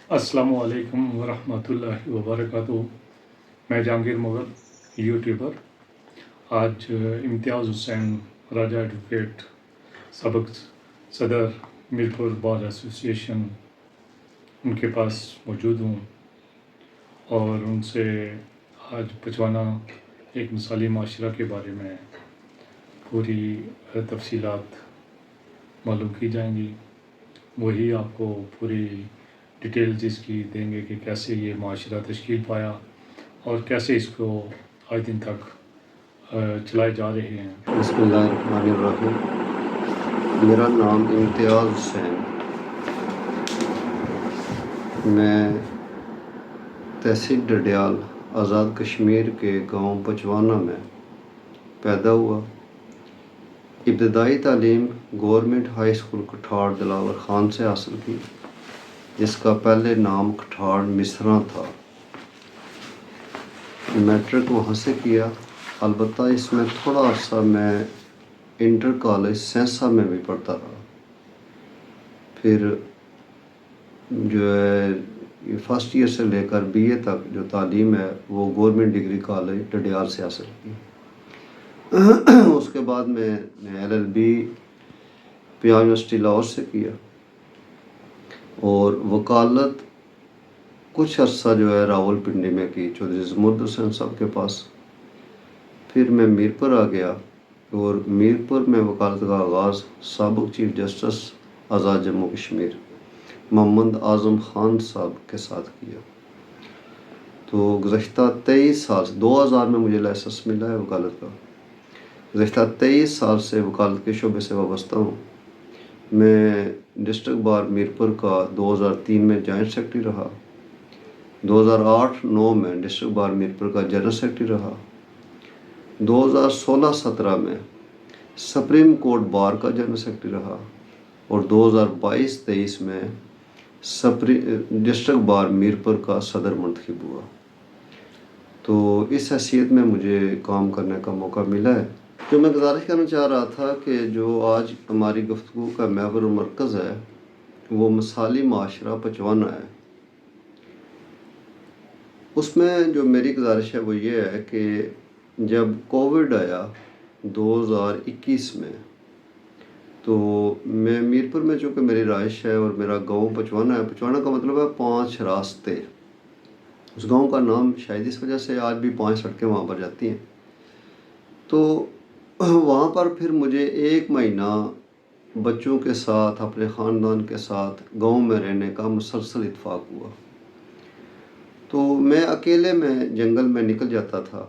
السلام علیکم ورحمۃ اللہ وبرکاتہ۔ میں جہانگیر مغل، یوٹیوبر۔ آج امتیاز حسین راجہ ایڈوکیٹ، سابق صدر میرپور بار ایسوسیشن، ان کے پاس موجود ہوں اور ان سے آج پچوانا ایک مثالی معاشرہ کے بارے میں پوری تفصیلات معلوم کی جائیں گی۔ وہی آپ کو پوری ڈیٹیلز اس کی دیں گے کہ کیسے یہ معاشرہ تشکیل پایا اور کیسے اس کو آج دن تک چلائے جا رہے ہیں۔ بسم اللہ الرحمن الرحیم۔ میرا نام امتیاز حسین، میں تحصیل ڈڈیال آزاد کشمیر کے گاؤں پچوانا میں پیدا ہوا۔ ابتدائی تعلیم government high school کٹھاڑ Dilawar Khan سے حاصل کی، جس کا پہلے نام کٹھاڑ مصراں تھا۔ میٹرک وہاں سے کیا، البتہ اس میں تھوڑا عرصہ میں انٹر کالج سینسا میں بھی پڑھتا رہا۔ پھر جو ہے فرسٹ ایئر سے لے کر بی اے تک جو تعلیم ہے وہ گورنمنٹ ڈگری کالج ڈڈیال سے حاصل کی۔ اس کے بعد میں L L B Punjab university Lahore سے کیا اور وکالت کچھ عرصہ جو ہے راول پنڈی میں کی، چودھری زمرد حسین صاحب کے پاس۔ پھر میں میرپور آ گیا اور میرپور میں وکالت کا آغاز سابق چیف جسٹس آزاد جموں کشمیر محمد اعظم خان صاحب کے ساتھ کیا۔ تو گزشتہ 23 سال 2000 میں مجھے لائسنس ملا ہے وکالت کا۔ گزشتہ 23 سال سے وکالت کے شعبے سے وابستہ ہوں۔ میں ڈسٹرکٹ بار میرپور کا 2003 میں جوائنٹ سیکرٹری رہا، 2008-09 میں ڈسٹرکٹ بار میرپور کا جنرل سیکرٹری رہا، 2016-17 میں سپریم کورٹ بار کا جنرل سیکرٹری رہا اور 2022-23 میں ڈسٹرکٹ بار میرپور کا صدر منتخب ہوا۔ تو اس حیثیت میں مجھے کام کرنے کا موقع ملا ہے۔ جو میں گزارش کرنا چاہ رہا تھا کہ جو آج ہماری گفتگو کا محور و مرکز ہے وہ مثالی معاشرہ پچوانا ہے۔ اس میں جو میری گزارش ہے وہ یہ ہے کہ جب کووڈ آیا 2021 میں، تو میں میرپور میں چونکہ میری رہائش ہے اور میرا گاؤں پچوانا ہے، پچوانا کا مطلب ہے 5 راستے۔ اس گاؤں کا نام شاید اس وجہ سے آج بھی 5 سڑکیں وہاں پر جاتی ہیں۔ تو وہاں پر پھر مجھے 1 مہینہ بچوں کے ساتھ اپنے خاندان کے ساتھ گاؤں میں رہنے کا مسلسل اتفاق ہوا۔ تو میں اکیلے میں جنگل میں نکل جاتا تھا،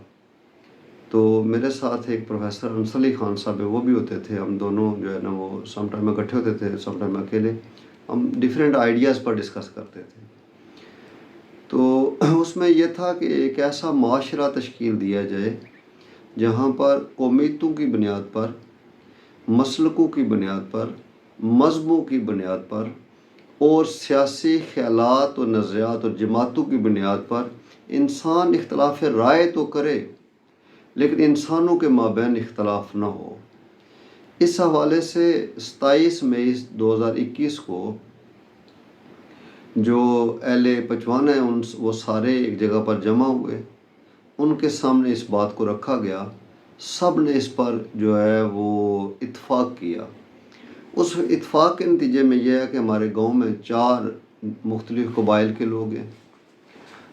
تو میرے ساتھ ایک پروفیسر انصر علی خان صاحب وہ بھی ہوتے تھے۔ ہم دونوں جو ہے نا وہ سم ٹائم اکٹھے ہوتے تھے، سم ٹائم اکیلے، ہم ڈیفرینٹ آئیڈیاز پر ڈسکس کرتے تھے۔ تو اس میں یہ تھا کہ ایک ایسا معاشرہ تشکیل دیا جائے جہاں پر قومیتوں کی بنیاد پر، مسلکوں کی بنیاد پر، مذہبوں کی بنیاد پر اور سیاسی خیالات اور نظریات اور جماعتوں کی بنیاد پر انسان اختلاف رائے تو کرے لیکن انسانوں کے مابین اختلاف نہ ہو۔ اس حوالے سے 27 مئی 2021 کو جو اہل پچوانا ہیں وہ سارے ایک جگہ پر جمع ہوئے، ان کے سامنے اس بات کو رکھا گیا، سب نے اس پر جو ہے وہ اتفاق کیا۔ اس اتفاق کے نتیجے میں یہ ہے کہ ہمارے گاؤں میں 4 مختلف قبائل کے لوگ ہیں۔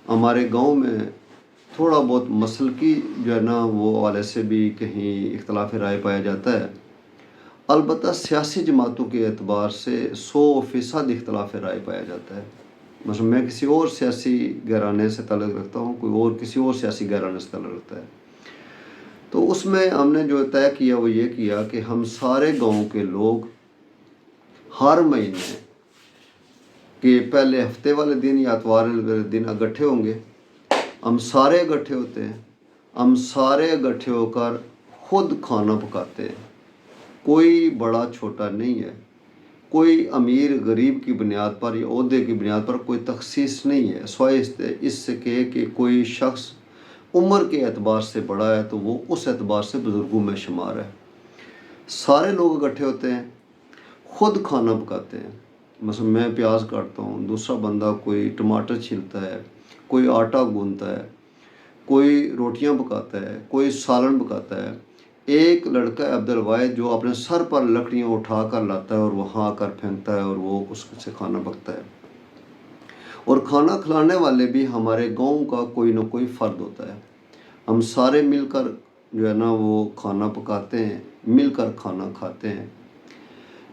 ہمارے گاؤں میں تھوڑا بہت مسلکی جو ہے نا وہ حوالے سے بھی کہیں اختلاف رائے پایا جاتا ہے، البتہ سیاسی جماعتوں کے اعتبار سے 100% اختلاف رائے پایا جاتا ہے۔ مثلا میں کسی اور سیاسی گھرانے سے تعلق رکھتا ہوں، کوئی اور کسی اور سیاسی گھرانے سے تعلق رکھتا ہے۔ تو اس میں ہم نے جو طے کیا وہ یہ کیا کہ ہم سارے گاؤں کے لوگ ہر مہینے کے پہلے ہفتے والے دن یا اتوار والے دن اکٹھے ہوں گے۔ ہم سارے اکٹھے ہوتے ہیں، ہم سارے اکٹھے ہو کر خود کھانا پکاتے ہیں۔ کوئی بڑا چھوٹا نہیں ہے، کوئی امیر غریب کی بنیاد پر یا عہدے کی بنیاد پر کوئی تخصیص نہیں ہے، سوائے اس سے کہ کوئی شخص عمر کے اعتبار سے بڑا ہے تو وہ اس اعتبار سے بزرگوں میں شمار ہے۔ سارے لوگ اکٹھے ہوتے ہیں، خود کھانا پکاتے ہیں، مثلا میں پیاز کاٹتا ہوں، دوسرا بندہ کوئی ٹماٹر چھیلتا ہے، کوئی آٹا گوندتا ہے، کوئی روٹیاں پکاتا ہے، کوئی سالن پکاتا ہے۔ ایک لڑکا ہے عبد الواحد جو اپنے سر پر لکڑیاں اٹھا کر لاتا ہے اور وہاں آ کر پھینکتا ہے اور وہ اس سے کھانا پکتا ہے۔ اور کھانا کھلانے والے بھی ہمارے گاؤں کا کوئی نہ کوئی فرد ہوتا ہے۔ ہم سارے مل کر جو ہے نا وہ کھانا پکاتے ہیں، مل کر کھانا کھاتے ہیں۔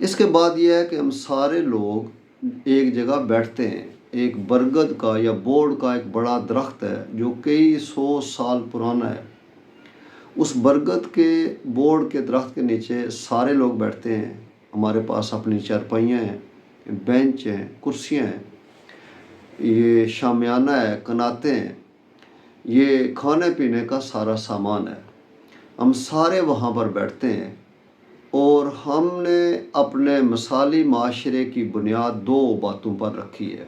اس کے بعد یہ ہے کہ ہم سارے لوگ ایک جگہ بیٹھتے ہیں۔ ایک برگد کا یا بوڑ کا ایک بڑا درخت ہے جو کئی 100 سال پرانا ہے۔ اس برگد کے بوڑ کے درخت کے نیچے سارے لوگ بیٹھتے ہیں۔ ہمارے پاس اپنی چارپائیاں ہیں، بینچ ہیں، کرسیاں ہیں، یہ شامیانہ ہے، کناتے ہیں، یہ کھانے پینے کا سارا سامان ہے۔ ہم سارے وہاں پر بیٹھتے ہیں اور ہم نے اپنے مثالی معاشرے کی بنیاد 2 باتوں پر رکھی ہے۔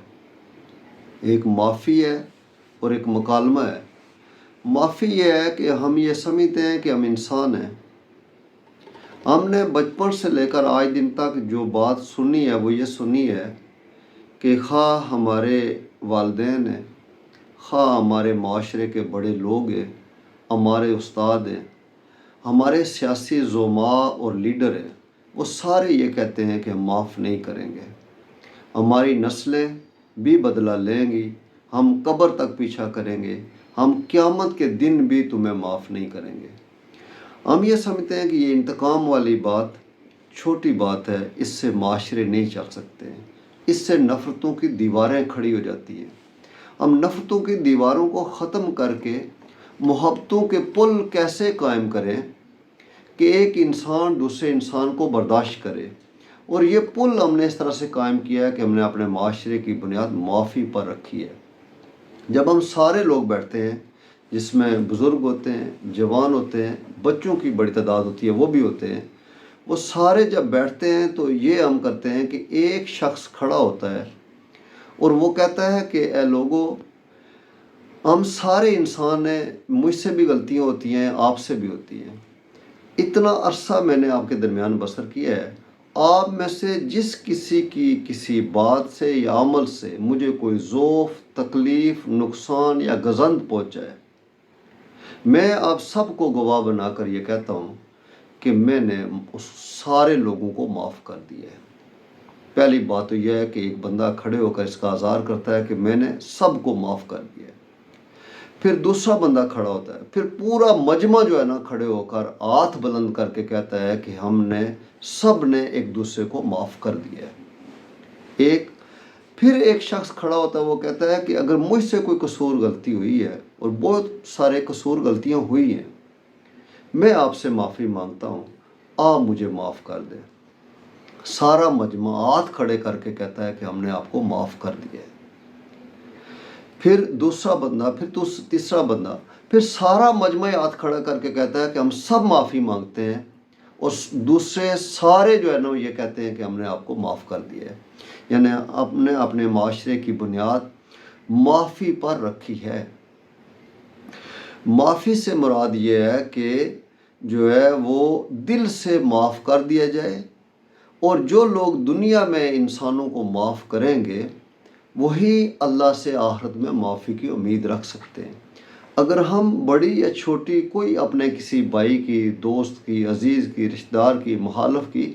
ایک معافی ہے اور ایک مکالمہ ہے۔ معافی یہ ہے کہ ہم یہ سمجھتے ہیں کہ ہم انسان ہیں۔ ہم نے بچپن سے لے کر آج دن تک جو بات سنی ہے وہ یہ سنی ہے کہ خواہ ہمارے والدین ہیں، خواہ ہمارے معاشرے کے بڑے لوگ ہیں، ہمارے استاد ہیں، ہمارے سیاسی زعماء اور لیڈر ہیں، وہ سارے یہ کہتے ہیں کہ ہم معاف نہیں کریں گے۔ ہماری نسلیں بھی بدلہ لیں گی، ہم قبر تک پیچھا کریں گے، ہم قیامت کے دن بھی تمہیں معاف نہیں کریں گے۔ ہم یہ سمجھتے ہیں کہ یہ انتقام والی بات چھوٹی بات ہے، اس سے معاشرے نہیں چل سکتے ہیں، اس سے نفرتوں کی دیواریں کھڑی ہو جاتی ہیں۔ ہم نفرتوں کی دیواروں کو ختم کر کے محبتوں کے پل کیسے قائم کریں کہ ایک انسان دوسرے انسان کو برداشت کرے؟ اور یہ پل ہم نے اس طرح سے قائم کیا ہے کہ ہم نے اپنے معاشرے کی بنیاد معافی پر رکھی ہے۔ جب ہم سارے لوگ بیٹھتے ہیں، جس میں بزرگ ہوتے ہیں، جوان ہوتے ہیں، بچوں کی بڑی تعداد ہوتی ہے، وہ بھی ہوتے ہیں، وہ سارے جب بیٹھتے ہیں تو یہ ہم کرتے ہیں کہ ایک شخص کھڑا ہوتا ہے اور وہ کہتا ہے کہ اے لوگو، ہم سارے انسان ہیں، مجھ سے بھی غلطیاں ہوتی ہیں، آپ سے بھی ہوتی ہیں۔ اتنا عرصہ میں نے آپ کے درمیان بسر کیا ہے، آپ میں سے جس کسی کی کسی بات سے یا عمل سے مجھے کوئی ضعف، تکلیف، نقصان یا گزند پہنچائے، میں آپ سب کو گواہ بنا کر یہ کہتا ہوں کہ میں نے اس سارے لوگوں کو معاف کر دیا ہے۔ پہلی بات تو یہ ہے کہ ایک بندہ کھڑے ہو کر اس کا اظہار کرتا ہے کہ میں نے سب کو معاف کر دیا ہے۔ پھر دوسرا بندہ کھڑا ہوتا ہے، پھر پورا مجمع جو ہے نا کھڑے ہو کر ہاتھ بلند کر کے کہتا ہے کہ ہم نے سب نے ایک دوسرے کو معاف کر دیا ہے۔ پھر ایک شخص کھڑا ہوتا ہے، وہ کہتا ہے کہ اگر مجھ سے کوئی قصور غلطی ہوئی ہے، اور بہت سارے قصور غلطیاں ہوئی ہیں، میں آپ سے معافی مانگتا ہوں، آپ مجھے معاف کر دیں۔ سارا مجمع ہاتھ کھڑے کر کے کہتا ہے کہ ہم نے آپ کو معاف کر دیا ہے۔ پھر دوسرا بندہ، پھر تیسرا بندہ، پھر سارا مجمع ہاتھ کھڑا کر کے کہتا ہے کہ ہم سب معافی مانگتے ہیں، اور دوسرے سارے جو ہے نا یہ کہتے ہیں کہ ہم نے آپ کو معاف کر دیا ہے۔ یعنی اپنے معاشرے کی بنیاد معافی پر رکھی ہے۔ معافی سے مراد یہ ہے کہ جو ہے وہ دل سے معاف کر دیا جائے، اور جو لوگ دنیا میں انسانوں کو معاف کریں گے وہی اللہ سے آخرت میں معافی کی امید رکھ سکتے ہیں۔ اگر ہم بڑی یا چھوٹی کوئی اپنے کسی بھائی کی، دوست کی، عزیز کی، رشتہ دار کی، مخالف کی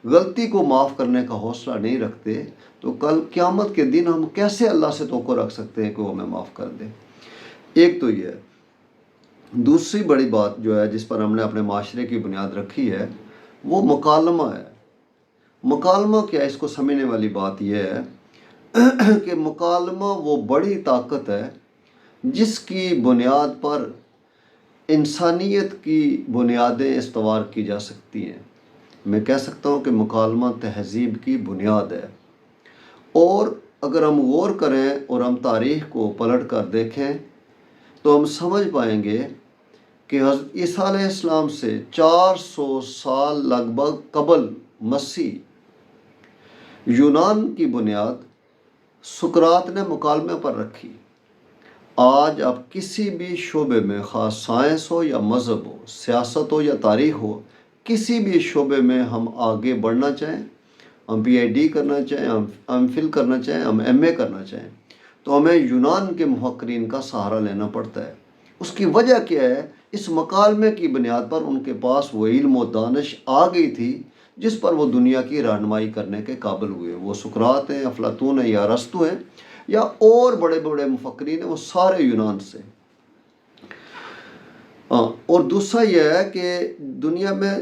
غلطی کو معاف کرنے کا حوصلہ نہیں رکھتے تو کل قیامت کے دن ہم کیسے اللہ سے توقع رکھ سکتے ہیں کہ وہ ہمیں معاف کر دے؟ ایک تو یہ ہے۔ دوسری بڑی بات جو ہے جس پر ہم نے اپنے معاشرے کی بنیاد رکھی ہے وہ مکالمہ ہے۔ مکالمہ کیا ہے؟ اس کو سمجھنے والی بات یہ ہے کہ مکالمہ وہ بڑی طاقت ہے جس کی بنیاد پر انسانیت کی بنیادیں استوار کی جا سکتی ہیں۔ میں کہہ سکتا ہوں کہ مکالمہ تہذیب کی بنیاد ہے، اور اگر ہم غور کریں اور ہم تاریخ کو پلٹ کر دیکھیں تو ہم سمجھ پائیں گے کہ حضرت عیسیٰ علیہ السلام سے 400 سال لگ بھگ قبل مسیح یونان کی بنیاد سقراط نے مکالمے پر رکھی۔ آج آپ کسی بھی شعبے میں، خاص سائنس ہو یا مذہب ہو، سیاست ہو یا تاریخ ہو، کسی بھی شعبے میں ہم آگے بڑھنا چاہیں ہم PhD کرنا چاہیں، ہم MPhil کرنا چاہیں، ہم MA کرنا چاہیں، تو ہمیں یونان کے مفکرین کا سہارا لینا پڑتا ہے۔ اس کی وجہ کیا ہے؟ اس مکالمے کی بنیاد پر ان کے پاس وہ علم و دانش آ گئی تھی جس پر وہ دنیا کی رہنمائی کرنے کے قابل ہوئے۔ وہ سقراط ہیں، افلاطون ہیں، یا ارسطو ہیں، یا اور بڑے بڑے مفکرین ہیں، وہ سارے یونان سے۔ اور دوسرا یہ ہے کہ دنیا میں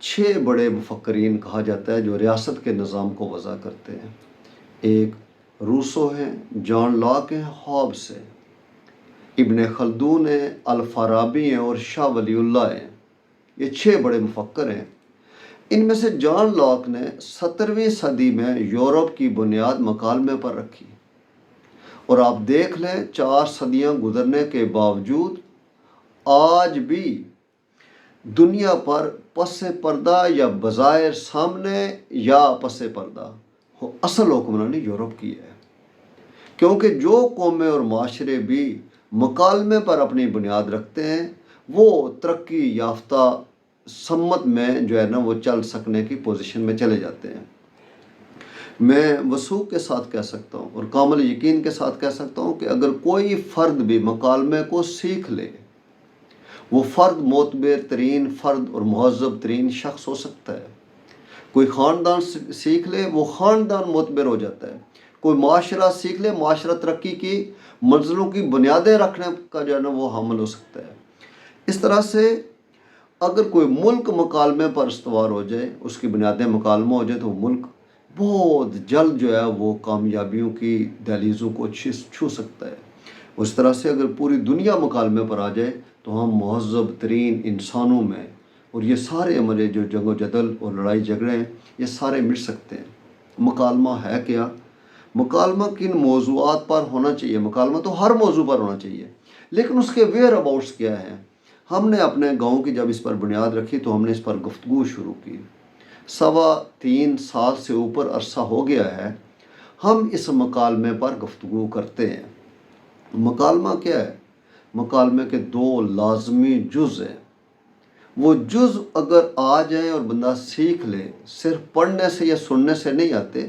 6 بڑے مفکرین کہا جاتا ہے جو ریاست کے نظام کو وضع کرتے ہیں۔ ایک روسو ہیں، جان لاک ہیں، ہابس ہیں، ابن خلدون ہیں، الفارابی ہیں، اور شاہ ولی اللہ ہیں۔ یہ 6 بڑے مفکر ہیں۔ ان میں سے جان لاک نے 17ویں صدی میں یورپ کی بنیاد مکالمے پر رکھی، اور آپ دیکھ لیں 4 صدیاں گزرنے کے باوجود آج بھی دنیا پر پس پردہ یا بظاہر سامنے یا پس پردہ اصل حکمرانی یورپ کی ہے، کیونکہ جو قومیں اور معاشرے بھی مکالمے پر اپنی بنیاد رکھتے ہیں وہ ترقی یافتہ سمت میں جو ہے نا وہ چل سکنے کی پوزیشن میں چلے جاتے ہیں۔ میں وثوق کے ساتھ کہہ سکتا ہوں اور کامل یقین کے ساتھ کہہ سکتا ہوں کہ اگر کوئی فرد بھی مکالمے کو سیکھ لے، وہ فرد معتبر ترین فرد اور مہذب ترین شخص ہو سکتا ہے۔ کوئی خاندان سیکھ لے، وہ خاندان معتبر ہو جاتا ہے۔ کوئی معاشرہ سیکھ لے، معاشرہ ترقی کی منزلوں کی بنیادیں رکھنے کا جو ہے نا وہ حامل ہو سکتا ہے۔ اس طرح سے اگر کوئی ملک مکالمے پر استوار ہو جائے، اس کی بنیادیں مکالمہ ہو جائے، تو وہ ملک بہت جلد جو ہے وہ کامیابیوں کی دہلیزوں کو چھو سکتا ہے۔ اس طرح سے اگر پوری دنیا مکالمے پر آ جائے تو ہم مہذب ترین انسانوں میں، اور یہ سارے ہمارے جو جنگ و جدل اور لڑائی جھگڑے ہیں، یہ سارے مٹ سکتے ہیں۔ مکالمہ ہے کیا؟ مکالمہ کن موضوعات پر ہونا چاہیے؟ مکالمہ تو ہر موضوع پر ہونا چاہیے، لیکن اس کے ویئر اباؤٹس کیا ہیں؟ ہم نے اپنے گاؤں کی جب اس پر بنیاد رکھی تو ہم نے اس پر گفتگو شروع کی۔ 3.25 سال سے اوپر عرصہ ہو گیا ہے ہم اس مکالمے پر گفتگو کرتے ہیں۔ مکالمہ کیا ہے؟ مکالمے کے 2 لازمی جز ہیں۔ وہ جز اگر آ جائیں اور بندہ سیکھ لے، صرف پڑھنے سے یا سننے سے نہیں آتے،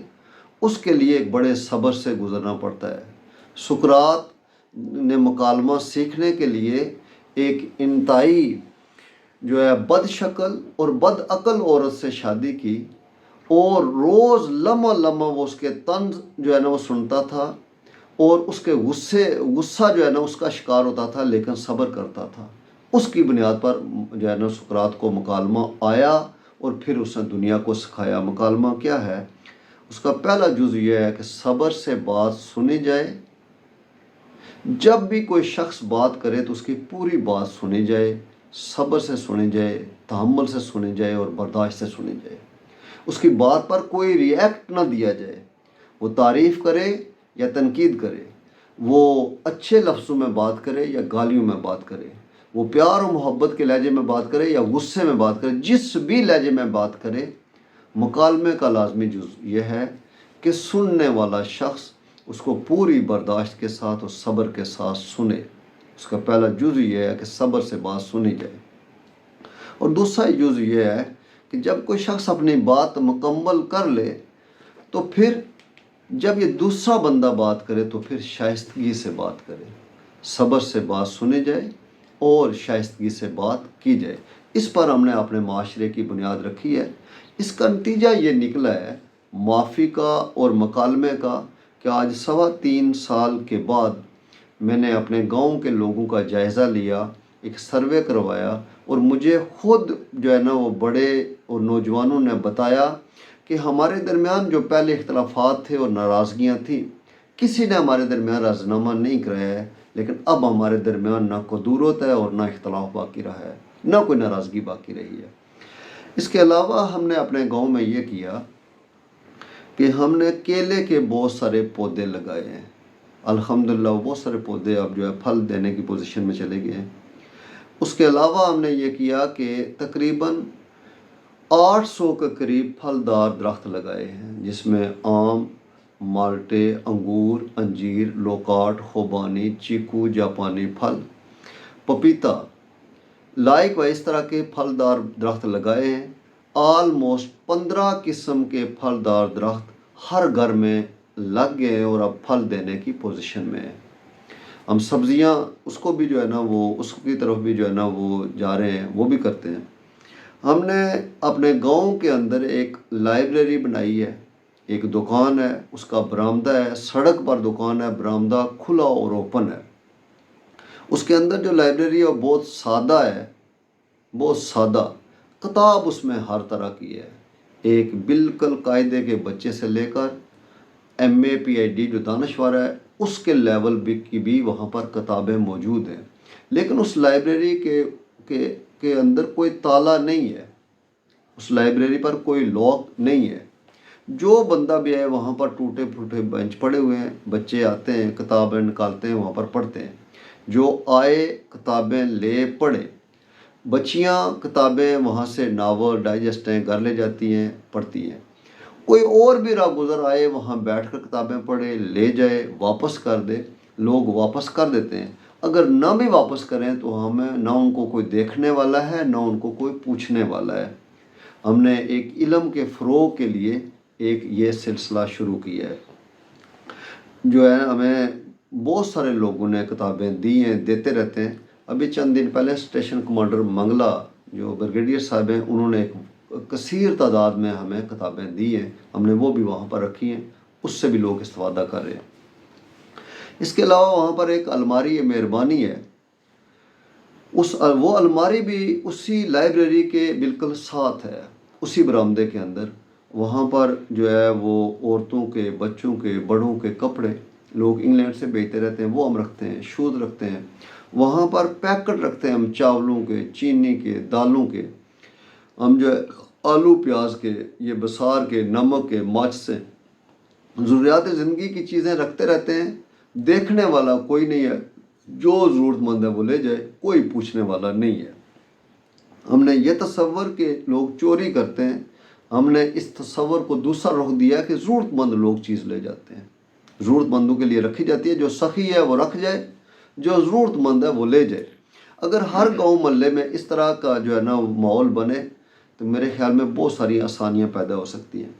اس کے لیے ایک بڑے صبر سے گزرنا پڑتا ہے۔ سقراط نے مکالمہ سیکھنے کے لیے ایک انتہائی جو ہے بد شکل اور بد عقل عورت سے شادی کی، اور روز لمحہ لمحہ وہ اس کے طنز جو ہے نا وہ سنتا تھا، اور اس کے غصہ جو ہے نا اس کا شکار ہوتا تھا، لیکن صبر کرتا تھا۔ اس کی بنیاد پر جو ہے نا سقراط کو مکالمہ آیا، اور پھر اس نے دنیا کو سکھایا۔ مکالمہ کیا ہے؟ اس کا پہلا جز یہ ہے کہ صبر سے بات سنی جائے۔ جب بھی کوئی شخص بات کرے تو اس کی پوری بات سنی جائے، صبر سے سنی جائے، تحمل سے سنی جائے، اور برداشت سے سنی جائے۔ اس کی بات پر کوئی ری ایکٹ نہ دیا جائے۔ وہ تعریف کرے یا تنقید کرے، وہ اچھے لفظوں میں بات کرے یا گالیوں میں بات کرے، وہ پیار و محبت کے لہجے میں بات کرے یا غصے میں بات کرے، جس بھی لہجے میں بات کرے، مکالمے کا لازمی جز یہ ہے کہ سننے والا شخص اس کو پوری برداشت کے ساتھ اور صبر کے ساتھ سنے۔ اس کا پہلا جز یہ ہے کہ صبر سے بات سنی جائے۔ اور دوسرا جز یہ ہے کہ جب کوئی شخص اپنی بات مکمل کر لے تو پھر جب یہ دوسرا بندہ بات کرے تو پھر شائستگی سے بات کرے، صبر سے بات سنی جائے اور شائستگی سے بات کی جائے۔ اس پر ہم نے اپنے معاشرے کی بنیاد رکھی ہے۔ اس کا نتیجہ یہ نکلا ہے معافی کا اور مکالمے کا کہ آج 3.25 سال کے بعد میں نے اپنے گاؤں کے لوگوں کا جائزہ لیا، ایک سروے کروایا، اور مجھے خود جو ہے نا وہ بڑے اور نوجوانوں نے بتایا کہ ہمارے درمیان جو پہلے اختلافات تھے اور ناراضگیاں تھیں، کسی نے ہمارے درمیان رازنامہ نہیں کرایا ہے، لیکن اب ہمارے درمیان نہ کدورت ہے اور نہ اختلاف باقی رہا ہے، نہ کوئی ناراضگی باقی رہی ہے۔ اس کے علاوہ ہم نے اپنے گاؤں میں یہ کیا کہ ہم نے کیلے کے بہت سارے پودے لگائے ہیں۔ الحمدللہ وہ بہت سارے پودے اب جو ہے پھل دینے کی پوزیشن میں چلے گئے ہیں۔ اس کے علاوہ ہم نے یہ کیا کہ تقریباً 800 کے قریب پھلدار درخت لگائے ہیں، جس میں آم، مالٹے، انگور، انجیر، لوکاٹ، خوبانی، چیکو، جاپانی پھل، پپیتا، لائک و اس طرح کے پھلدار درخت لگائے ہیں۔ آلموسٹ 15 قسم کے پھلدار درخت ہر گھر میں لگ گئے ہیں اور اب پھل دینے کی پوزیشن میں ہیں۔ ہم سبزیاں اس کو بھی جو ہے نا وہ اس کی طرف بھی جو ہے نا وہ جا رہے ہیں، وہ بھی کرتے ہیں۔ ہم نے اپنے گاؤں کے اندر ایک لائبریری بنائی ہے، ایک دکان ہے، اس کا برآمدہ ہے، سڑک پر دکان ہے، برآمدہ کھلا اور اوپن ہے۔ اس کے اندر جو لائبریری ہے وہ بہت سادہ ہے، بہت سادہ کتاب اس میں ہر طرح کی ہے، ایک بالکل قاعدے کے بچے سے لے کر ایم اے پی ایچ ڈی جو دانشور ہے اس کے لیول کی بھی وہاں پر کتابیں موجود ہیں۔ لیکن اس لائبریری کے اندر کوئی تالا نہیں ہے، اس لائبریری پر کوئی لاک نہیں ہے۔ جو بندہ بھی آئے وہاں پر ٹوٹے پھوٹے بینچ پڑے ہوئے ہیں، بچے آتے ہیں کتابیں نکالتے ہیں وہاں پر پڑھتے ہیں، جو آئے کتابیں لے پڑھے۔ بچیاں کتابیں وہاں سے ناول ڈائجسٹیں گھر لے جاتی ہیں، پڑھتی ہیں۔ کوئی اور بھی راہ گزر آئے وہاں بیٹھ کر کتابیں پڑھے، لے جائے، واپس کر دے، لوگ واپس کر دیتے ہیں۔ اگر نہ بھی واپس کریں تو ہمیں نہ ان کو کوئی دیکھنے والا ہے نہ ان کو کوئی پوچھنے والا ہے۔ ہم نے ایک علم کے فروغ کے لیے ایک یہ سلسلہ شروع کیا ہے، جو ہے ہمیں بہت سارے لوگوں نے کتابیں دی ہیں، دیتے رہتے ہیں۔ ابھی چند دن پہلے اسٹیشن کمانڈر منگلا جو بریگیڈیئر صاحب ہیں انہوں نے ایک کثیر تعداد میں ہمیں کتابیں دی ہیں، ہم نے وہ بھی وہاں پر رکھی ہیں، اس سے بھی لوگ استفادہ کر رہے ہیں۔ اس کے علاوہ وہاں پر ایک الماری مہربانی ہے، وہ الماری بھی اسی لائبریری کے بالکل ساتھ ہے، اسی برآمدے کے اندر۔ وہاں پر جو ہے وہ عورتوں کے، بچوں کے، بڑوں کے کپڑے لوگ انگلینڈ سے بھیجتے رہتے ہیں، وہ ہم رکھتے ہیں، شوز رکھتے ہیں۔ وہاں پر پیکٹ رکھتے ہیں ہم چاولوں کے، چینی کے، دالوں کے، ہم جو ہے آلو پیاز کے، یہ بسار کے، نمک کے، ماچسیں، ضروریات زندگی کی چیزیں رکھتے رہتے ہیں۔ دیکھنے والا کوئی نہیں ہے، جو ضرورت مند ہے وہ لے جائے، کوئی پوچھنے والا نہیں ہے۔ ہم نے یہ تصور کہ لوگ چوری کرتے ہیں، ہم نے اس تصور کو دوسرا رخ دیا کہ ضرورت مند لوگ چیز لے جاتے ہیں، ضرورت مندوں کے لیے رکھی جاتی ہے، جو سخی ہے وہ رکھ جائے، جو ضرورت مند ہے وہ لے جائے۔ اگر ہر گاؤں محلے میں اس طرح کا جو ہے نا ماحول بنے تو میرے خیال میں بہت ساری آسانیاں پیدا ہو سکتی ہیں۔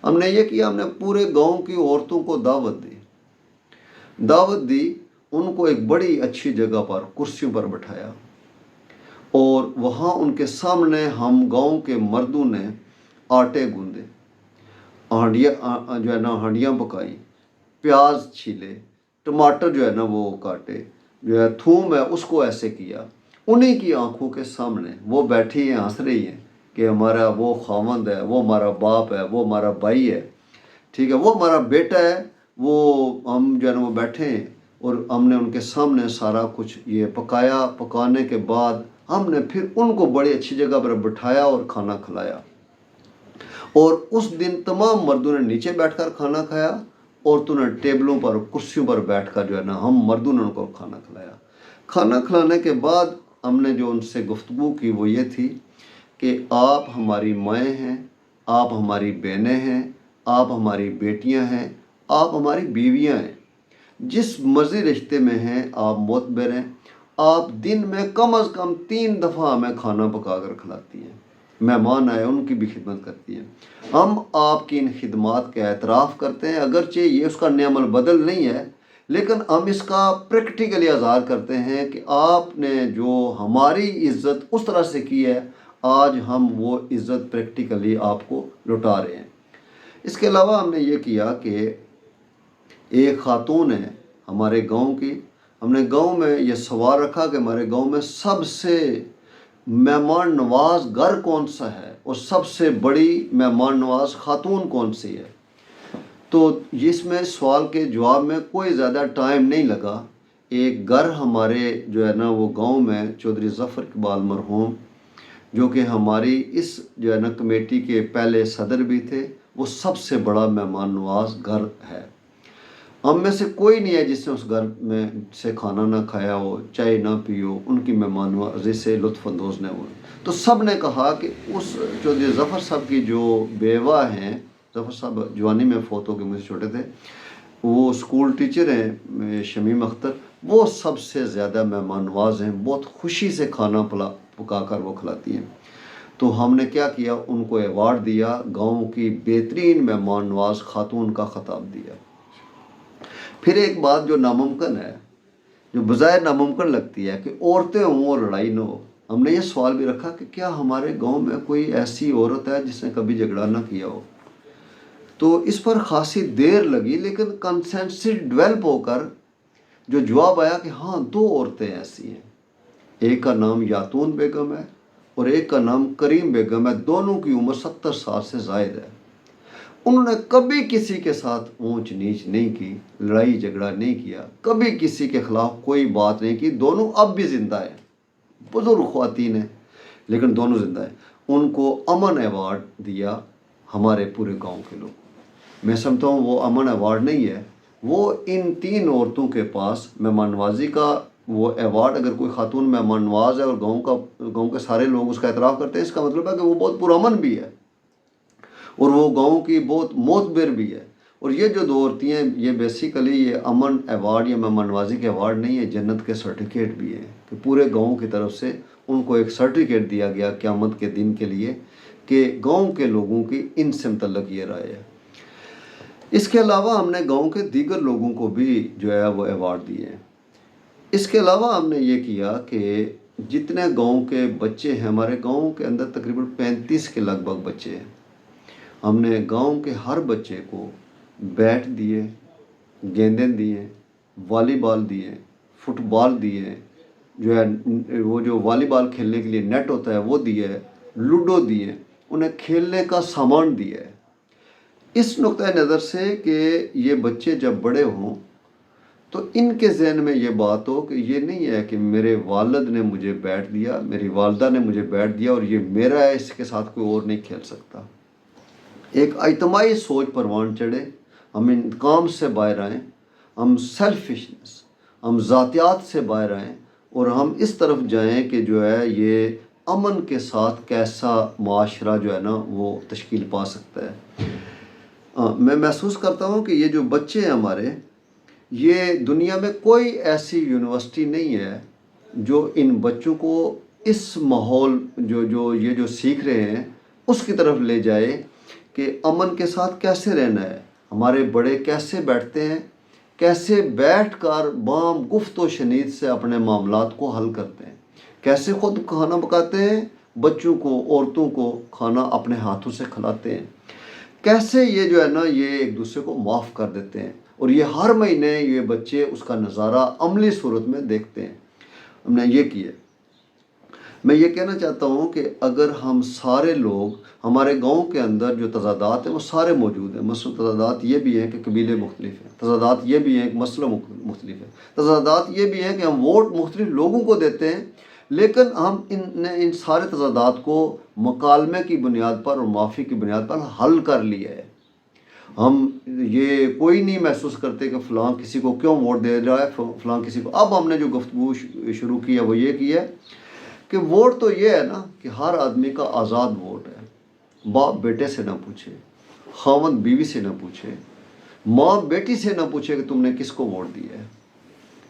ہم نے یہ کیا، ہم نے پورے گاؤں کی عورتوں کو دعوت دی، ان کو ایک بڑی اچھی جگہ پر کرسیوں پر بٹھایا، اور وہاں ان کے سامنے ہم گاؤں کے مردوں نے آٹے گوندے، جو ہے نا ہانڈیاں پکائیں، پیاز چھیلے، ٹماٹر جو ہے نا وہ کاٹے، جو ہے تھوم ہے اس کو ایسے کیا، انہی کی آنکھوں کے سامنے وہ بیٹھی ہیں، ہنس رہی ہیں کہ ہمارا وہ خاوند ہے، وہ ہمارا باپ ہے، وہ ہمارا بھائی ہے، ٹھیک ہے، وہ ہمارا بیٹا ہے، وہ ہم جو ہے نا وہ بیٹھے ہیں، اور ہم نے ان کے سامنے سارا کچھ یہ پکایا۔ پکانے کے بعد ہم نے پھر ان کو بڑی اچھی جگہ پر بٹھایا اور کھانا کھلایا، اور اس دن تمام مردوں نے نیچے بیٹھ کر کھانا کھایا، عورتوں نے ٹیبلوں پر کرسیوں پر بیٹھ کر جو ہے نا ہم مردوں نے ان کو کھانا کھلایا۔ کھانا کھلانے کے بعد ہم نے جو ان سے گفتگو کی وہ یہ تھی کہ آپ ہماری مائیں ہیں، آپ ہماری بہنیں ہیں، آپ ہماری بیٹیاں ہیں، آپ ہماری بیویاں ہیں، جس مرضی رشتے میں ہیں آپ معتبر ہیں، آپ دن میں کم از کم 3 دفعہ ہمیں کھانا پکا کر کھلاتی ہیں، مہمان آئے ان کی بھی خدمت کرتی ہیں۔ ہم آپ کی ان خدمات کا اعتراف کرتے ہیں، اگرچہ یہ اس کا نعم البدل نہیں ہے، لیکن ہم اس کا پریکٹیکلی اظہار کرتے ہیں کہ آپ نے جو ہماری عزت اس طرح سے کی ہے، آج ہم وہ عزت پریکٹیکلی آپ کو لوٹا رہے ہیں۔ اس کے علاوہ ہم نے یہ کیا کہ ایک خاتون ہے ہمارے گاؤں کی، ہم نے گاؤں میں یہ سوال رکھا کہ ہمارے گاؤں میں سب سے مہمان نواز گھر کون سا ہے اور سب سے بڑی مہمان نواز خاتون کون سی ہے۔ تو اس میں سوال کے جواب میں کوئی زیادہ ٹائم نہیں لگا، ایک گھر ہمارے جو ہے نا وہ گاؤں میں چودھری ظفر اقبال مرحوم، جو کہ ہماری اس جو ہے نا کمیٹی کے پہلے صدر بھی تھے، وہ سب سے بڑا مہمان نواز گھر ہے۔ ہم میں سے کوئی نہیں ہے جس نے اس گھر میں سے کھانا نہ کھایا ہو، چائے نہ پی ہو، ان کی مہمان نوازی سے لطف اندوز نہ ہو۔ تو سب نے کہا کہ اس چودھری ظفر صاحب کی جو بیوہ ہیں، ظفر صاحب جوانی میں فوت ہو کے مجھ سے چھوٹے تھے، وہ اسکول ٹیچر ہیں شمیم اختر، وہ سب سے زیادہ مہمان نواز ہیں، بہت خوشی سے کھانا پکا کر وہ کھلاتی ہیں۔ تو ہم نے کیا کیا، ان کو ایوارڈ دیا، گاؤں کی بہترین مہمان نواز خاتون کا خطاب دیا۔ پھر ایک بات جو ناممکن ہے، جو بظاہر ناممکن لگتی ہے کہ عورتیں ہوں اور لڑائی نہ ہو، ہم نے یہ سوال بھی رکھا کہ کیا ہمارے گاؤں میں کوئی ایسی عورت ہے جس نے کبھی جھگڑا نہ کیا ہو؟ تو اس پر خاصی دیر لگی، لیکن کنسنسس ڈیولپ ہو کر جو جواب آیا کہ ہاں 2 عورتیں ایسی ہیں، ایک کا نام یاتون بیگم ہے اور ایک کا نام کریم بیگم ہے، دونوں کی عمر 70 سال سے زائد ہے۔ انہوں نے کبھی کسی کے ساتھ اونچ نیچ نہیں کی، لڑائی جھگڑا نہیں کیا، کبھی کسی کے خلاف کوئی بات نہیں کی، دونوں اب بھی زندہ ہیں، بزرگ خواتین ہیں لیکن دونوں زندہ ہیں۔ ان کو امن ایوارڈ دیا ہمارے پورے گاؤں کے لوگ۔ میں سمجھتا ہوں وہ امن ایوارڈ نہیں ہے، وہ ان 3 عورتوں کے پاس مہمان نوازی کا وہ ایوارڈ، اگر کوئی خاتون مہمان نواز ہے اور گاؤں کے سارے لوگ اس کا اعتراف کرتے ہیں، اس کا مطلب ہے کہ وہ بہت پرامن بھی ہے اور وہ گاؤں کی بہت معتبر بھی ہے۔ اور یہ جو 2 عورتیں ہیں، یہ بیسیکلی یہ امن ایوارڈ یا مہمان نوازی کے ایوارڈ نہیں ہے، جنت کے سرٹیفکیٹ بھی ہیں کہ پورے گاؤں کی طرف سے ان کو ایک سرٹیفکیٹ دیا گیا قیامت کے دن کے لیے کہ گاؤں کے لوگوں کی ان سے متعلق یہ رائے ہے۔ اس کے علاوہ ہم نے گاؤں کے دیگر لوگوں کو بھی جو ہے وہ ایوارڈ دیے ہیں۔ اس کے علاوہ ہم نے یہ کیا کہ جتنے گاؤں کے بچے ہیں، ہمارے گاؤں کے اندر تقریباً 35 کے لگ بھگ بچے ہیں، ہم نے گاؤں کے ہر بچے کو بیٹ دیے، گیندیں دیے، والی بال دیے، فٹ بال دیے، جو ہے وہ جو والی بال کھیلنے کے لیے نیٹ ہوتا ہے وہ دیا ہے، لوڈو دیے، انہیں کھیلنے کا سامان دیا ہے، اس نقطۂ نظر سے کہ یہ بچے جب بڑے ہوں تو ان کے ذہن میں یہ بات ہو کہ یہ نہیں ہے کہ میرے والد نے مجھے بیٹ دیا، میری والدہ نے مجھے بیٹ دیا اور یہ میرا ہے، اس کے ساتھ کوئی اور نہیں کھیل سکتا۔ ایک اجتماعی سوچ پروان چڑھے، ہم انتقام سے باہر آئیں، ہم سیلفشنس، ہم ذاتیات سے باہر آئیں اور ہم اس طرف جائیں کہ جو ہے یہ امن کے ساتھ کیسا معاشرہ جو ہے نا وہ تشکیل پا سکتا ہے۔ میں محسوس کرتا ہوں کہ یہ جو بچے ہیں ہمارے، یہ دنیا میں کوئی ایسی یونیورسٹی نہیں ہے جو ان بچوں کو اس ماحول جو سیکھ رہے ہیں اس کی طرف لے جائے کہ امن کے ساتھ کیسے رہنا ہے، ہمارے بڑے کیسے بیٹھتے ہیں، کیسے بیٹھ کر بام گفت و شنید سے اپنے معاملات کو حل کرتے ہیں، کیسے خود کھانا پکاتے ہیں، بچوں کو عورتوں کو کھانا اپنے ہاتھوں سے کھلاتے ہیں، کیسے یہ جو ہے نا یہ ایک دوسرے کو معاف کر دیتے ہیں، اور یہ ہر مہینے یہ بچے اس کا نظارہ عملی صورت میں دیکھتے ہیں۔ ہم نے یہ کیا۔ میں یہ کہنا چاہتا ہوں کہ اگر ہم سارے لوگ، ہمارے گاؤں کے اندر جو تضادات ہیں وہ سارے موجود ہیں، مثلا تضادات یہ بھی ہیں کہ قبیلے مختلف ہیں، تضادات یہ بھی ہیں کہ مسئلہ مختلف ہے، تضادات یہ بھی ہیں کہ ہم ووٹ مختلف لوگوں کو دیتے ہیں، لیکن ہم ان سارے تضادات کو مکالمے کی بنیاد پر اور معافی کی بنیاد پر حل کر لیا ہے۔ ہم یہ کوئی نہیں محسوس کرتے کہ فلاں کسی کو کیوں ووٹ دے رہا ہے، فلاں کسی کو۔ اب ہم نے جو گفتگو شروع کی ہے وہ یہ کی ہے کہ ووٹ تو یہ ہے نا کہ ہر آدمی کا آزاد ووٹ ہے، باپ بیٹے سے نہ پوچھے، خاوند بیوی سے نہ پوچھے، ماں بیٹی سے نہ پوچھے کہ تم نے کس کو ووٹ دیا ہے،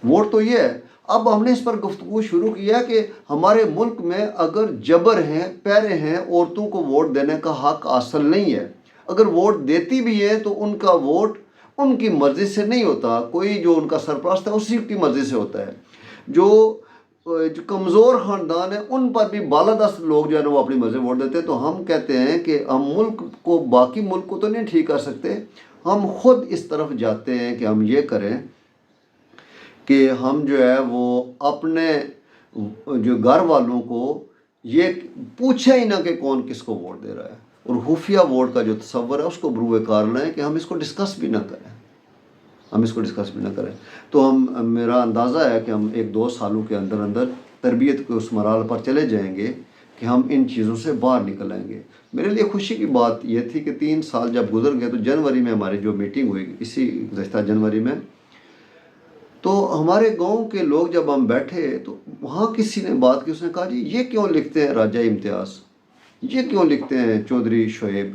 ووٹ تو یہ ہے۔ اب ہم نے اس پر گفتگو شروع کیا کہ ہمارے ملک میں اگر جبر ہیں، پیرے ہیں، عورتوں کو ووٹ دینے کا حق حاصل نہیں ہے، اگر ووٹ دیتی بھی ہے تو ان کا ووٹ ان کی مرضی سے نہیں ہوتا، کوئی جو ان کا سرپرست ہے اسی کی مرضی سے ہوتا ہے۔ جو کمزور خاندان ہیں ان پر بھی بالادست لوگ جو ہے نا وہ اپنی مرضی ووٹ دیتے ہیں۔ تو ہم کہتے ہیں کہ ہم ملک کو، باقی ملک کو تو نہیں ٹھیک کر سکتے، ہم خود اس طرف جاتے ہیں کہ ہم یہ کریں کہ ہم جو ہے وہ اپنے جو گھر والوں کو یہ پوچھیں ہی نہ کہ کون کس کو ووٹ دے رہا ہے، اور خفیہ ووٹ کا جو تصور ہے اس کو بروئے کار لائیں کہ ہم اس کو ڈسکس بھی نہ کریں، تو میرا اندازہ ہے کہ ہم 1-2 سالوں کے اندر اندر تربیت کے اس مرحلے پر چلے جائیں گے کہ ہم ان چیزوں سے باہر نکل آئیں گے۔ میرے لیے خوشی کی بات یہ تھی کہ 3 سال جب گزر گئے تو جنوری میں ہماری جو میٹنگ ہوئی، اسی گزشتہ جنوری میں، تو ہمارے گاؤں کے لوگ جب ہم بیٹھے تو وہاں کسی نے بات کی، اس نے کہا جی یہ کیوں لکھتے ہیں راجہ امتیاز، یہ کیوں لکھتے ہیں چودھری شعیب،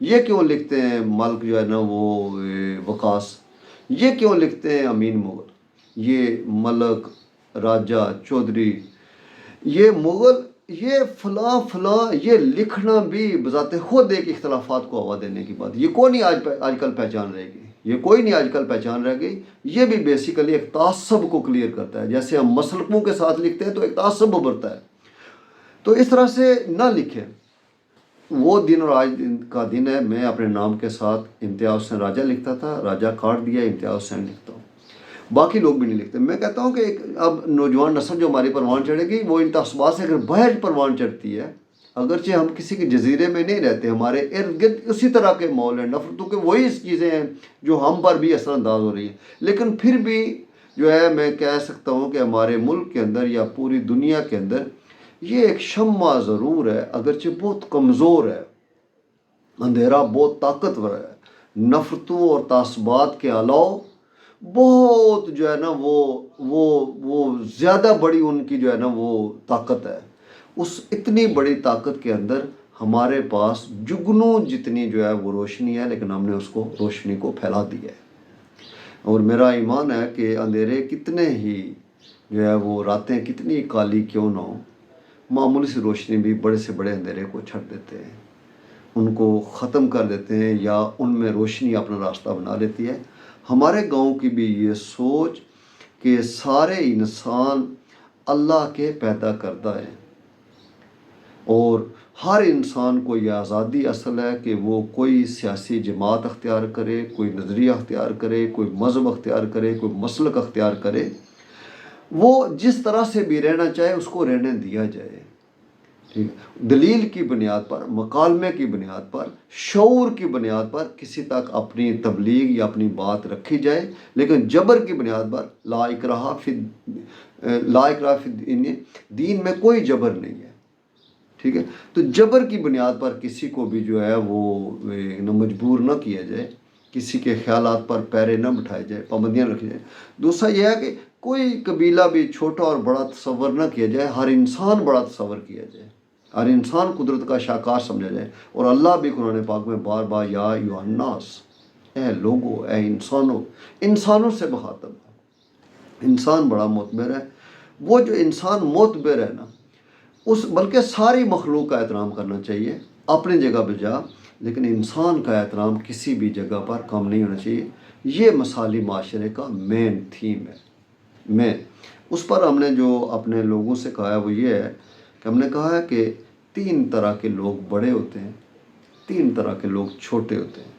یہ کیوں لکھتے ہیں ملک جو ہے نا وہ وقاص، یہ کیوں لکھتے ہیں امین مغل، یہ ملک، راجہ، چودھری، یہ مغل یہ فلاں فلاں یہ لکھنا بھی بذات خود ایک اختلافات کو ہوا دینے کی بات. یہ کوئی نہیں آج کل پہچان رہے گی، یہ کوئی نہیں آج کل پہچان رہ گئی. یہ بھی بیسیکلی ایک تعصب کو کلیئر کرتا ہے. جیسے ہم مسلکوں کے ساتھ لکھتے ہیں تو ایک تعصب ابھرتا ہے. تو اس طرح سے نہ لکھیں. وہ دن اور آج کا دن ہے. میں اپنے نام کے ساتھ امتیاز حسین راجہ لکھتا تھا، راجہ کاٹ دیا، امتیاز حسین لکھتا ہوں. باقی لوگ بھی نہیں لکھتے. میں کہتا ہوں کہ اب نوجوان نسل جو ہماری پروان چڑھے گی وہ ان تعصبات سے اگر باہر پروان چڑھتی ہے، اگرچہ ہم کسی کے جزیرے میں نہیں رہتے، ہمارے ارد گرد اسی طرح کے ماحول ہیں، نفرتوں کے وہی چیزیں ہیں جو ہم پر بھی اثر انداز ہو رہی ہیں، لیکن پھر بھی جو ہے میں کہہ سکتا ہوں کہ ہمارے ملک کے اندر یا پوری دنیا کے اندر یہ ایک شمع ضرور ہے، اگرچہ بہت کمزور ہے. اندھیرا بہت طاقتور ہے. نفرتوں اور تعصبات کے علاوہ بہت جو ہے نا وہ زیادہ بڑی ان کی جو ہے نا وہ طاقت ہے. اس اتنی بڑی طاقت کے اندر ہمارے پاس جگنوں جتنی جو ہے وہ روشنی ہے، لیکن ہم نے اس کو روشنی کو پھیلا دیا ہے. اور میرا ایمان ہے کہ اندھیرے کتنے ہی جو ہے وہ راتیں کتنی کالی کیوں نہ ہو، معمولی سی روشنی بھی بڑے سے بڑے اندھیرے کو چھٹ دیتے ہیں، ان کو ختم کر دیتے ہیں، یا ان میں روشنی اپنا راستہ بنا لیتی ہے. ہمارے گاؤں کی بھی یہ سوچ کہ سارے انسان اللہ کے پیدا کردہ ہیں، اور ہر انسان کو یہ آزادی اصل ہے کہ وہ کوئی سیاسی جماعت اختیار کرے، کوئی نظریہ اختیار کرے، کوئی مذہب اختیار کرے، کوئی مسلک اختیار کرے. وہ جس طرح سے بھی رہنا چاہے اس کو رہنے دیا جائے. دلیل کی بنیاد پر، مکالمے کی بنیاد پر، شعور کی بنیاد پر کسی تک اپنی تبلیغ یا اپنی بات رکھی جائے، لیکن جبر کی بنیاد پر لا اکراہ فی الدین، دین میں کوئی جبر نہیں ہے. ٹھیک ہے، تو جبر کی بنیاد پر کسی کو بھی جو ہے وہ مجبور نہ کیا جائے، کسی کے خیالات پر پیرے نہ بٹھائے جائے، پابندیاں رکھی جائیں. دوسرا یہ ہے کہ کوئی قبیلہ بھی چھوٹا اور بڑا تصور نہ کیا جائے، ہر انسان بڑا تصور کیا جائے، ہر انسان قدرت کا شاہکار سمجھا جائے. اور اللہ بھی قرآن پاک میں بار بار یا ایھا الناس، اے لوگو، اے انسانوں، انسانوں سے مخاطب ہے. انسان بڑا معتبر ہے. وہ جو انسان معتبر ہے نا، بلکہ ساری مخلوق کا احترام کرنا چاہیے اپنی جگہ پہ جا، لیکن انسان کا احترام کسی بھی جگہ پر کم نہیں ہونا چاہیے. یہ مثالی معاشرے کا مین تھیم ہے. اس پر ہم نے جو اپنے لوگوں سے کہا ہے وہ یہ ہے کہ ہم نے کہا ہے کہ 3 طرح کے لوگ بڑے ہوتے ہیں، 3 طرح کے لوگ چھوٹے ہوتے ہیں،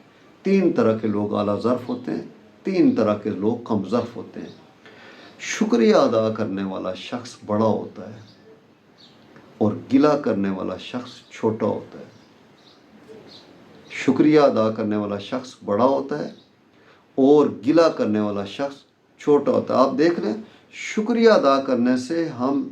3 طرح کے لوگ اعلیٰ ظرف ہوتے ہیں، 3 طرح کے لوگ کم ظرف ہوتے ہیں. شکریہ ادا کرنے والا شخص بڑا ہوتا ہے اور گلہ کرنے والا شخص چھوٹا ہوتا ہے. شکریہ ادا کرنے والا شخص بڑا ہوتا ہے اور گلہ کرنے والا شخص چھوٹا ہوتا ہے. آپ دیکھ لیں، شکریہ ادا کرنے سے ہم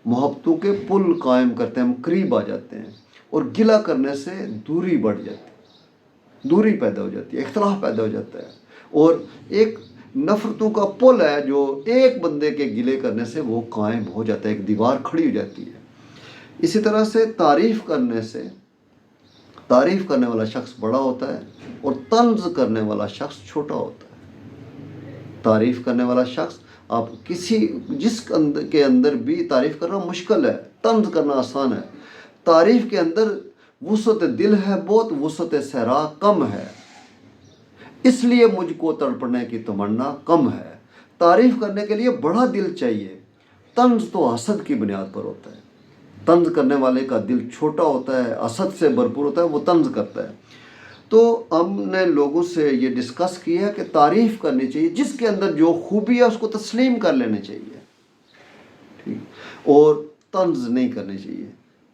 محبتوں کے پل قائم کرتے ہیں، ہم قریب آ جاتے ہیں، اور گلہ کرنے سے دوری بڑھ جاتی ہے، دوری پیدا ہو جاتی ہے، اختلاف پیدا ہو جاتا ہے، اور ایک نفرتوں کا پل ہے جو ایک بندے کے گلے کرنے سے وہ قائم ہو جاتا ہے، ایک دیوار کھڑی ہو جاتی ہے. اسی طرح سے تعریف کرنے والا شخص بڑا ہوتا ہے اور طنز کرنے والا شخص چھوٹا ہوتا ہے. تعریف کرنے والا شخص، آپ جس کے اندر بھی تعریف کرنا مشکل ہے، طنز کرنا آسان ہے. تعریف کے اندر وسعت دل ہے بہت، وسعت صحرا کم ہے، اس لیے مجھ کو تڑپنے کی تمنا کم ہے. تعریف کرنے کے لیے بڑا دل چاہیے. طنز تو حسد کی بنیاد پر ہوتا ہے. طنز کرنے والے کا دل چھوٹا ہوتا ہے، حسد سے بھرپور ہوتا ہے، وہ طنز کرتا ہے. تو ہم نے لوگوں سے یہ ڈسکس کیا کہ تعریف کرنی چاہیے، جس کے اندر جو خوبی ہے اس کو تسلیم کر لینا چاہیے، ٹھیک، اور طنز نہیں کرنی چاہیے.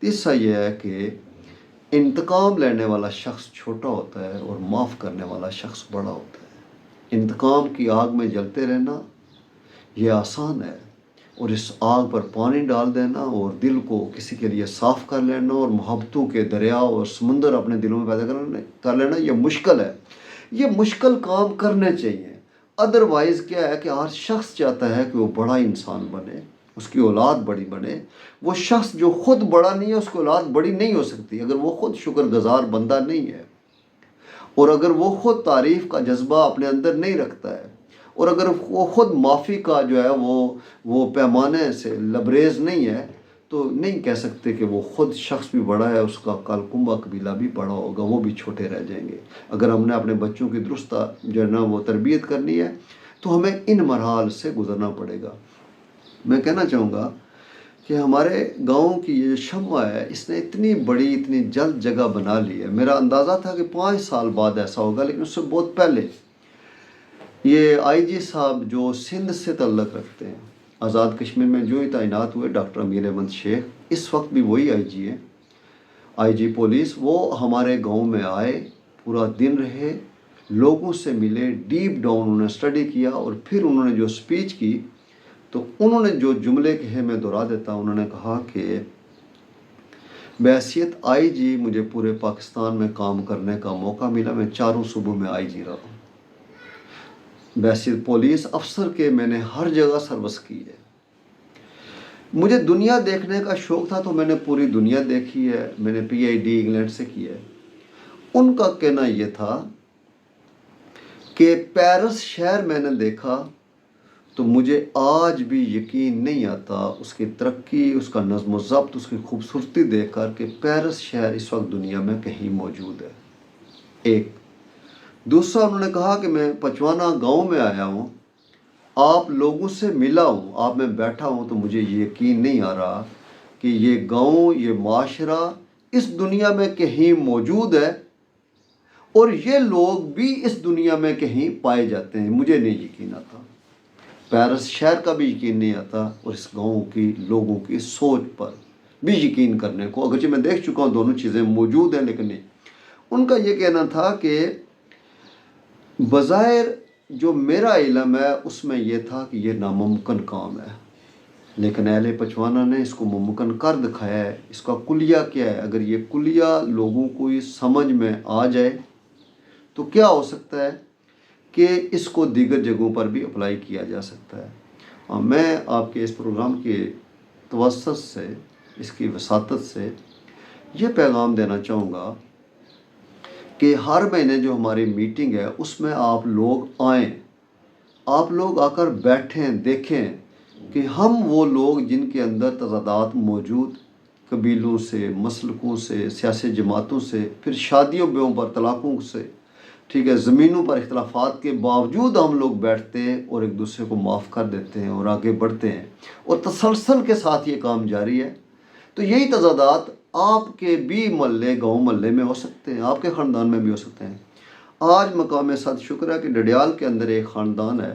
تیسرا یہ ہے کہ انتقام لینے والا شخص چھوٹا ہوتا ہے اور معاف کرنے والا شخص بڑا ہوتا ہے. انتقام کی آگ میں جلتے رہنا یہ آسان ہے، اور اس آگ پر پانی ڈال دینا اور دل کو کسی کے لیے صاف کر لینا اور محبتوں کے دریا اور سمندر اپنے دلوں میں پیدا کر لینا یہ مشکل ہے. یہ مشکل کام کرنے چاہیے. ادروائز کیا ہے کہ ہر شخص چاہتا ہے کہ وہ بڑا انسان بنے، اس کی اولاد بڑی بنے. وہ شخص جو خود بڑا نہیں ہے اس کی اولاد بڑی نہیں ہو سکتی اگر وہ خود شکر گزار بندہ نہیں ہے، اور اگر وہ خود تعریف کا جذبہ اپنے اندر نہیں رکھتا ہے، اور اگر وہ خود معافی کا جو ہے وہ پیمانے سے لبریز نہیں ہے، تو نہیں کہہ سکتے کہ وہ خود شخص بھی بڑا ہے، اس کا کل کنبہ قبیلہ بھی بڑا ہوگا، وہ بھی چھوٹے رہ جائیں گے۔ اگر ہم نے اپنے بچوں کی درست جو ہے نا وہ تربیت کرنی ہے تو ہمیں ان مراحل سے گزرنا پڑے گا۔ میں کہنا چاہوں گا کہ ہمارے گاؤں کی یہ شمع ہے، اس نے اتنی بڑی اتنی جلد جگہ بنا لی ہے۔ میرا اندازہ تھا کہ 5 سال بعد ایسا ہوگا، لیکن اس سے بہت پہلے یہ آئی جی صاحب جو سندھ سے تعلق رکھتے ہیں، آزاد کشمیر میں جو ہی تعینات ہوئے، ڈاکٹر امیر احمد شیخ، اس وقت بھی وہی آئی جی ہیں، آئی جی پولیس، وہ ہمارے گاؤں میں آئے، پورا دن رہے، لوگوں سے ملے، ڈیپ ڈاؤن انہوں نے اسٹڈی کیا، اور پھر انہوں نے جو اسپیچ کی تو انہوں نے جو جملے کہے میں دہرا دیتا ہوں۔ انہوں نے کہا کہ بحیثیت آئی جی مجھے پورے پاکستان میں کام کرنے کا موقع ملا، میں 4 صوبوں میں آئی جی رہا ہوں۔ بحیثیت پولیس افسر کے میں نے ہر جگہ سروس کی ہے۔ مجھے دنیا دیکھنے کا شوق تھا تو میں نے پوری دنیا دیکھی ہے، میں نے پی آئی ڈی انگلینڈ سے کی ہے۔ ان کا کہنا یہ تھا کہ پیرس شہر میں نے دیکھا تو مجھے آج بھی یقین نہیں آتا اس کی ترقی، اس کا نظم و ضبط، اس کی خوبصورتی دیکھ کر کہ پیرس شہر اس وقت دنیا میں کہیں موجود ہے۔ ایک دوسرا انہوں نے کہا کہ میں پچوانا گاؤں میں آیا ہوں، آپ لوگوں سے ملا ہوں، آپ میں بیٹھا ہوں تو مجھے یقین نہیں آ رہا کہ یہ گاؤں، یہ معاشرہ اس دنیا میں کہیں موجود ہے اور یہ لوگ بھی اس دنیا میں کہیں پائے جاتے ہیں۔ مجھے نہیں یقین آتا، پیرس شہر کا بھی یقین نہیں آتا، اور اس گاؤں کی لوگوں کی سوچ پر بھی یقین کرنے کو، اگرچہ میں دیکھ چکا ہوں دونوں چیزیں موجود ہیں لیکن نہیں۔ ان کا یہ کہنا تھا کہ بظاہر جو میرا علم ہے اس میں یہ تھا کہ یہ ناممکن کام ہے، لیکن اہل پچوانا نے اس کو ممکن کر دکھایا ہے۔ اس کا کلیہ کیا ہے؟ اگر یہ کلیہ لوگوں کو سمجھ میں آ جائے تو کیا ہو سکتا ہے کہ اس کو دیگر جگہوں پر بھی اپلائی کیا جا سکتا ہے۔ میں آپ کے اس پروگرام کے توسط سے، اس کی وساطت سے یہ پیغام دینا چاہوں گا کہ ہر مہینے جو ہماری میٹنگ ہے اس میں آپ لوگ آئیں، آپ لوگ آ کر بیٹھیں، دیکھیں کہ ہم وہ لوگ جن کے اندر تضادات موجود، قبیلوں سے، مسلکوں سے، سیاسی جماعتوں سے، پھر شادیوں بیووں پر طلاقوں سے، ٹھیک ہے، زمینوں پر اختلافات کے باوجود ہم لوگ بیٹھتے ہیں اور ایک دوسرے کو معاف کر دیتے ہیں اور آگے بڑھتے ہیں، اور تسلسل کے ساتھ یہ کام جاری ہے۔ تو یہی تضادات آپ کے بھی محلے، گاؤں محلے میں ہو سکتے ہیں، آپ کے خاندان میں بھی ہو سکتے ہیں۔ آج مقام صد شکر ہے کہ ڈڈیال کے اندر ایک خاندان ہے،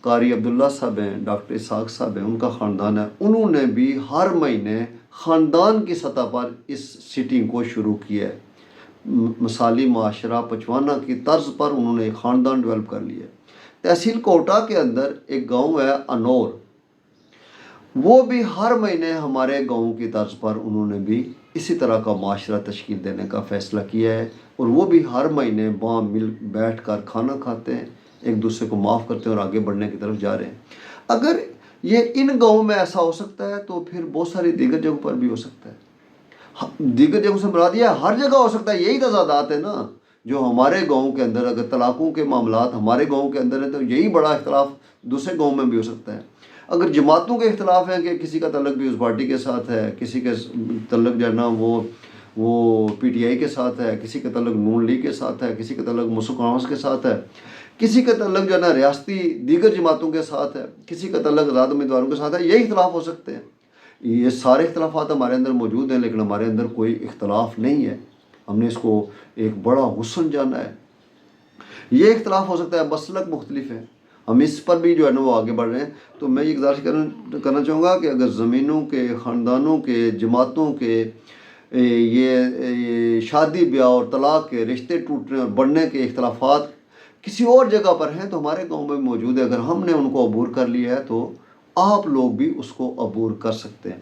قاری عبداللہ صاحب ہیں، ڈاکٹر اسحاق صاحب ہیں، ان کا خاندان ہے، انہوں نے بھی ہر مہینے خاندان کی سطح پر اس سیٹنگ کو شروع کیا ہے۔ مثالی معاشرہ پچوانا کی طرز پر انہوں نے ایک خاندان ڈیولپ کر لیا ہے۔ تحصیل کوٹا کے اندر ایک گاؤں ہے انور، وہ بھی ہر مہینے ہمارے گاؤں کی طرز پر انہوں نے بھی اسی طرح کا معاشرہ تشکیل دینے کا فیصلہ کیا ہے، اور وہ بھی ہر مہینے وہاں مل بیٹھ کر کھانا کھاتے ہیں، ایک دوسرے کو معاف کرتے ہیں اور آگے بڑھنے کی طرف جا رہے ہیں۔ اگر یہ ان گاؤں میں ایسا ہو سکتا ہے تو پھر بہت ساری دیگر جگہوں پر بھی ہو سکتا ہے۔ دیگر جگہوں سے مراد یہ ہر جگہ ہو سکتا ہے، یہی تضادات ہے نا جو ہمارے گاؤں کے اندر، اگر طلاقوں کے معاملات ہمارے گاؤں کے اندر ہیں تو یہی بڑا اختلاف دوسرے گاؤں میں بھی ہو سکتا ہے۔ اگر جماعتوں کے اختلاف ہیں کہ کسی کا تعلق پیپلز پارٹی کے ساتھ ہے، کسی کے تعلق جو ہے نا وہ پی ٹی آئی کے ساتھ ہے، کسی کا تعلق نون لیگ کے ساتھ ہے، کسی کا تعلق مسلم کانگریس کے ساتھ ہے، کسی کا تعلق جو ہے نا ریاستی دیگر جماعتوں کے ساتھ ہے، کسی کا تعلق آزاد امیدواروں کے ساتھ ہے، یہی اختلاف ہو سکتے ہیں۔ یہ سارے اختلافات ہمارے اندر موجود ہیں، لیکن ہمارے اندر کوئی اختلاف نہیں ہے۔ ہم نے اس کو ایک بڑا حسن جانا ہے۔ یہ اختلاف ہو سکتا ہے، مسلک مختلف ہے، ہم اس پر بھی جو ہے نا وہ آگے بڑھ رہے ہیں۔ تو میں یہ گزارش کرنا چاہوں گا کہ اگر زمینوں کے، خاندانوں کے، جماعتوں کے، یہ شادی بیاہ اور طلاق کے رشتے ٹوٹنے اور بڑھنے کے اختلافات کسی اور جگہ پر ہیں تو ہمارے گاؤں میں موجود ہے۔ اگر ہم نے ان کو عبور کر لیا ہے تو آپ لوگ بھی اس کو عبور کر سکتے ہیں۔